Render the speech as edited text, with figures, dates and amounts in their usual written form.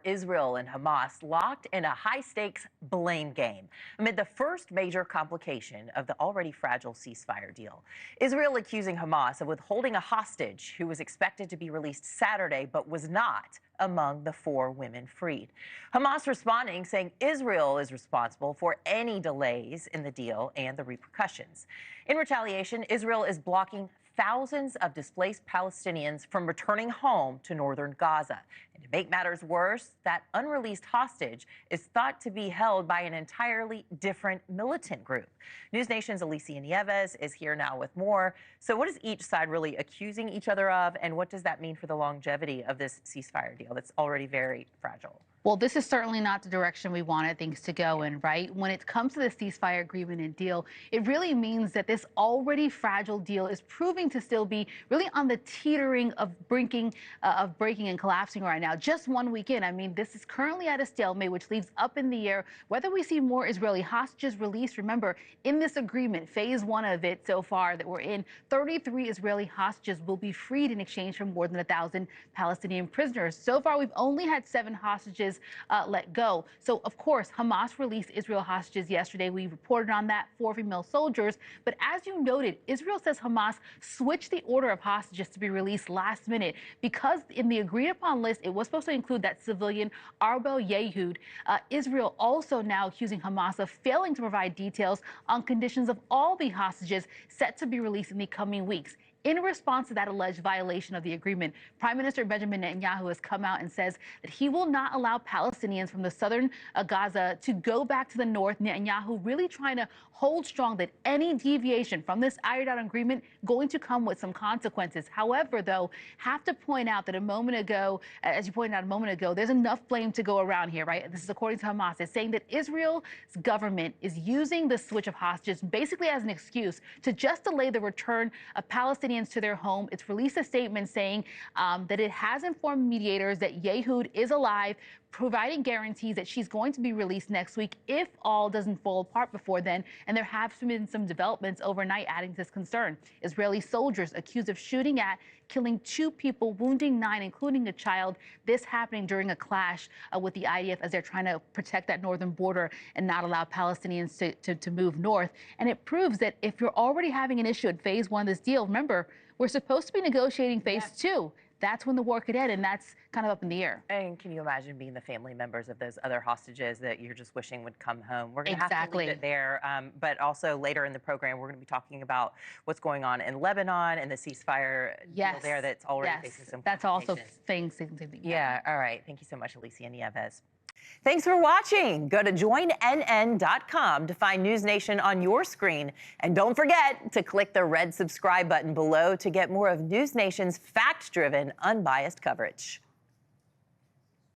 Israel and Hamas locked in a high-stakes blame game amid the first major complication of the already fragile ceasefire deal. Israel accusing Hamas of withholding a hostage who was expected to be released Saturday but was not among the 4 women freed. Hamas responding, saying Israel is responsible for any delays in the deal and the repercussions. In retaliation, Israel is blocking thousands of displaced Palestinians from returning home to northern Gaza. And to make matters worse, that unreleased hostage is thought to be held by an entirely different militant group. NewsNation's Alicia Nieves is here now with more. So what is each side really accusing each other of, and what does that mean for the longevity of this ceasefire deal that's already very fragile? Well, this is certainly not the direction we wanted things to go in, right? When it comes to the ceasefire agreement and deal, it really means that this already fragile deal is proving to still be really on the teetering of breaking and collapsing right now. Just 1 week in, I mean, this is currently at a stalemate, which leaves up in the air whether we see more Israeli hostages released. Remember, in this agreement, phase 1 of it so far that we're in, 33 Israeli hostages will be freed in exchange for more than 1,000 Palestinian prisoners. So far, we've only had 7 hostages let go. So, of course, Hamas released Israel hostages yesterday. We reported on that, 4 female soldiers. But as you noted, Israel says Hamas switched the order of hostages to be released last minute because in the agreed upon list, it was supposed to include that civilian Arbel Yehud. Israel also now accusing Hamas of failing to provide details on conditions of all the hostages set to be released in the coming weeks. In response to that alleged violation of the agreement, Prime Minister Benjamin Netanyahu has come out and says that he will not allow Palestinians from the southern Gaza to go back to the north. Netanyahu really trying to hold strong that any deviation from this ironed out agreement going to come with some consequences. However, though, have to point out that a moment ago, as you pointed out a moment ago, there's enough blame to go around here, right? This is according to Hamas. It's saying that Israel's government is using the switch of hostages basically as an excuse to just delay the return of Palestinians to their home. It's released a statement saying that it has informed mediators that Yehud is alive, providing guarantees that she's going to be released next week if all doesn't fall apart before then. And there have been some developments overnight adding to this concern. Israeli soldiers accused of shooting at, killing 2 people, wounding 9, including a child. This happening during a clash with the IDF as they're trying to protect that northern border and not allow Palestinians to move north. And it proves that if you're already having an issue at phase 1 of this deal, remember, we're supposed to be negotiating phase 2. That's when the war could end, and that's kind of up in the air. And can you imagine being the family members of those other hostages that you're just wishing would come home? We're going to have to leave it there. But also later in the program, we're going to be talking about what's going on in Lebanon and the ceasefire deal there that's already facing some That's also things. Yeah. All right. Thank you so much, Alicia Nieves. Thanks for watching. Go to joinnn.com to find News Nation on your screen. And don't forget to click the red subscribe button below to get more of News Nation's fact-driven, unbiased coverage.